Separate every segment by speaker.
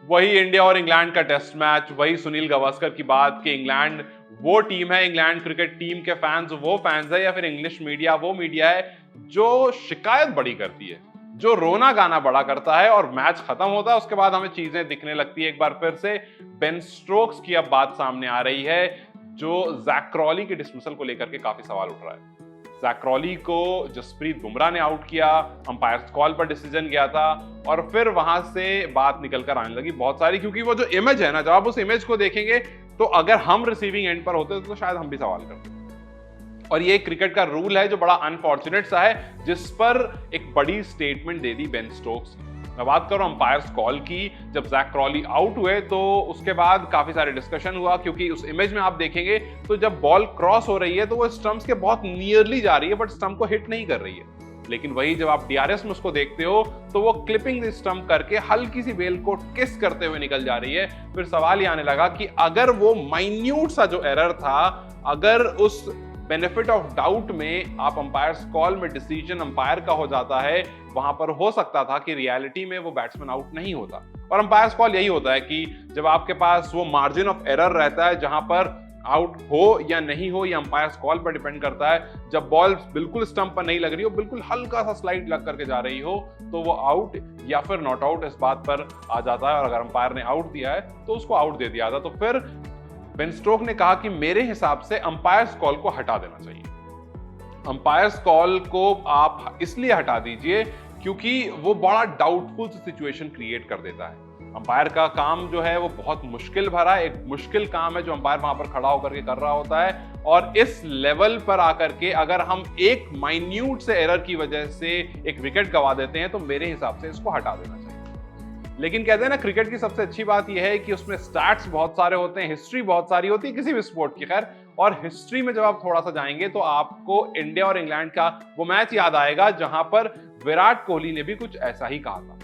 Speaker 1: वही इंडिया और इंग्लैंड का टेस्ट मैच, वही सुनील गावस्कर की बात कि इंग्लैंड वो टीम है, इंग्लैंड क्रिकेट टीम के फैंस वो फैंस है, या फिर इंग्लिश मीडिया वो मीडिया है जो शिकायत बड़ी करती है, जो रोना गाना बड़ा करता है, और मैच खत्म होता है उसके बाद हमें चीजें दिखने लगती है। एक बार फिर से बेन स्टोक्स की अब बात सामने आ रही है, जो जैक क्रॉली के डिसमिसल को लेकर के काफी सवाल उठ रहा है। जैक क्रॉली को जसप्रीत बुमराह ने आउट किया, अंपायर्स कॉल पर डिसीजन गया था, और फिर वहां से बात निकलकर आने लगी बहुत सारी, क्योंकि वो जो इमेज है ना, जब आप उस इमेज को देखेंगे तो अगर हम रिसीविंग एंड पर होते तो शायद हम भी सवाल करते। और ये क्रिकेट का रूल है जो बड़ा अनफॉर्चुनेट सा है, जिस पर एक बड़ी स्टेटमेंट दे दी बेन स्टोक्स ने। मैं बात कर रहा हूं अंपायर्स कॉल की। जब जैक क्रॉली आउट हुए तो उसके बाद काफी सारे डिस्कशन हुआ, क्योंकि उस इमेज में आप देखेंगे तो जब बॉल क्रॉस हो रही है तो वो स्टंप्स के बहुत नियरली जा रही है, बट स्टंप को हिट नहीं कर रही है। लेकिन वही जब आप डीआरएस में उसको देखते हो तो वो क्लिपिंग द स्टंप करके हल्की सी बेल को किस करते हुए निकल जा रही है। फिर सवाल ये आने लगा कि अगर वो माइन्यूट सा जो एरर था, अगर उस बेनिफिट ऑफ डाउट में आप अंपायर्स कॉल में डिसीजन अंपायर का हो जाता है, वहां पर हो सकता था कि रियलिटी में वो बैट्समैन आउट नहीं होता। और अंपायर्स कॉल यही होता है कि जब आपके पास वो मार्जिन ऑफ एरर रहता है, जहां पर आउट हो या नहीं हो ये अंपायर्स कॉल पर डिपेंड करता है। जब बॉल बिल्कुल स्टंप पर नहीं लग रही हो, बिल्कुल हल्का सा स्लाइड लग करके जा रही हो, तो वो आउट या फिर नॉट आउट इस बात पर आ जाता है। और अगर अंपायर ने आउट दिया है तो उसको आउट दे दिया था। तो फिर बेन स्टोक्स ने कहा कि मेरे हिसाब से अंपायर्स कॉल को हटा देना चाहिए। अंपायर्स कॉल को आप इसलिए हटा दीजिए क्योंकि वो बड़ा डाउटफुल सिचुएशन क्रिएट कर देता है। अंपायर का काम जो है वो बहुत मुश्किल भरा है, एक मुश्किल काम है जो अंपायर वहां पर खड़ा होकर के कर रहा होता है। और इस लेवल पर आकर के अगर हम एक माइन्यूट से एरर की वजह से एक विकेट गवा देते हैं तो मेरे हिसाब से इसको हटा देना चाहिए। लेकिन कहते हैं ना, क्रिकेट की सबसे अच्छी बात यह है कि उसमें स्टैट्स बहुत सारे होते हैं, हिस्ट्री बहुत सारी होती है किसी भी स्पोर्ट की। खैर, और हिस्ट्री में जब आप थोड़ा सा जाएंगे तो आपको इंडिया और इंग्लैंड का वो मैच याद आएगा जहां पर विराट कोहली ने भी कुछ ऐसा ही कहा था।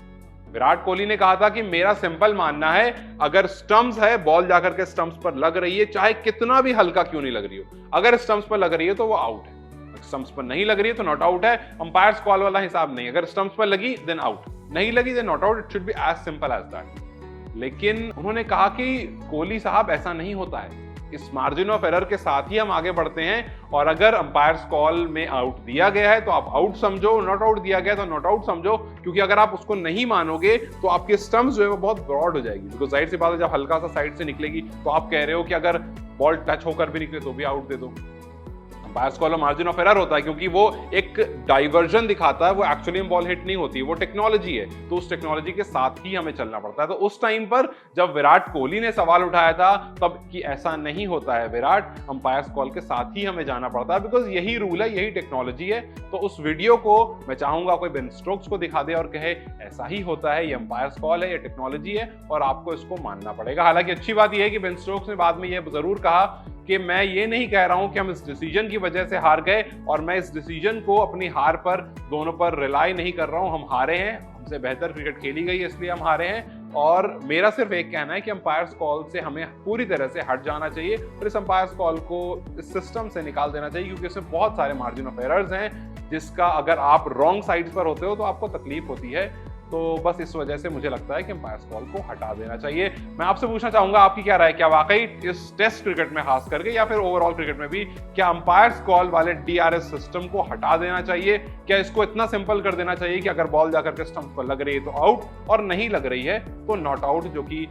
Speaker 1: विराट कोहली ने कहा था कि मेरा सिंपल मानना है, अगर स्टंप्स है, बॉल जाकर के स्टंप्स पर लग रही है, चाहे कितना भी हल्का क्यों नहीं लग रही हो, अगर स्टंप्स पर लग रही है तो वो आउट है, स्टंप्स पर नहीं लग रही है तो नॉट आउट है। अंपायर्स कॉल वाला हिसाब नहीं, अगर स्टंप्स पर लगी देन आउट, नहीं लगी then not out. It should be as simple as that. लेकिन उन्होंने कहा कि कोहली साहब ऐसा नहीं होता है, इस मार्जिन ऑफ एरर के साथ ही हम आगे बढ़ते हैं, और अगर अंपायर्स कॉल में आउट दिया गया है तो आप आउट समझो, नॉट आउट दिया गया तो नॉट आउट समझो। क्योंकि अगर आप उसको नहीं मानोगे तो आपके स्टंप्स जो है वो बहुत ब्रॉड हो जाएगी। बिकॉज जाहिर सी बात है, जब हल्का सा साइड से निकलेगी तो आप कह रहे हो कि अगर बॉल टच होकर भी निकले तो भी आउट दे दो। Umpires call margin of error होता है क्योंकि वो एक डाइवर्जन दिखाता है, वो एक्चुअली में बॉल हिट नहीं होती, वो टेक्नोलॉजी है, तो उस टेक्नोलॉजी के साथ ही हमें चलना पड़ता है। तो उस टाइम पर जब विराट कोहली ने सवाल उठाया था तब कि ऐसा नहीं होता है विराट, अंपायर्स कॉल के साथ ही हमें जाना पड़ता है, बिकॉज यही रूल है, यही टेक्नोलॉजी है। तो उस वीडियो को मैं चाहूंगा कोई बेन स्टोक्स को दिखा दे और कहे ऐसा ही होता है, ये अंपायर्स कॉल है, ये टेक्नोलॉजी है और आपको इसको मानना पड़ेगा। हालांकि अच्छी बात यह है कि बेन स्टोक्स ने बाद में यह जरूर कहा कि मैं ये नहीं कह रहा हूं कि हम इस डिसीजन की वजह से हार गए, और मैं इस डिसीजन को अपनी हार पर दोनों पर रिलाई नहीं कर रहा हूं। हम हारे हैं, हमसे बेहतर क्रिकेट खेली गई है इसलिए हम हारे हैं, और मेरा सिर्फ एक कहना है कि अंपायर्स कॉल से हमें पूरी तरह से हट जाना चाहिए और इस अंपायर्स कॉल को इस सिस्टम से निकाल देना चाहिए, क्योंकि इसमें बहुत सारे मार्जिन ऑफ एरर्स हैं जिसका अगर आप रॉन्ग साइड पर होते हो तो आपको तकलीफ होती है। तो बस इस वजह से मुझे लगता है कि अंपायर्स कॉल को हटा देना चाहिए। मैं आपसे पूछना चाहूंगा आपकी क्या राय, क्या वाकई इस टेस्ट क्रिकेट में खास करके या फिर ओवरऑल क्रिकेट में भी क्या अंपायर्स कॉल वाले डीआरएस सिस्टम को हटा देना चाहिए? क्या इसको इतना सिंपल कर देना चाहिए कि अगर बॉल जाकर के स्टंप पर लग रही है तो आउट और नहीं लग रही है तो नॉट आउट, जो कि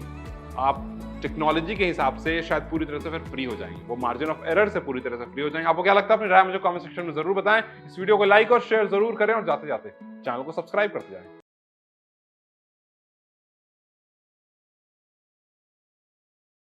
Speaker 1: आप टेक्नोलॉजी के हिसाब से शायद पूरी तरह से फिर फ्री हो जाएंगे, वो मार्जिन ऑफ एरर से पूरी तरह से फ्री हो जाएंगे। आपको क्या लगता है? अपनी राय मुझे कमेंट सेक्शन में जरूर बताएं। इस वीडियो को लाइक और शेयर जरूर करें और जाते जाते चैनल को सब्सक्राइब करते जाएं।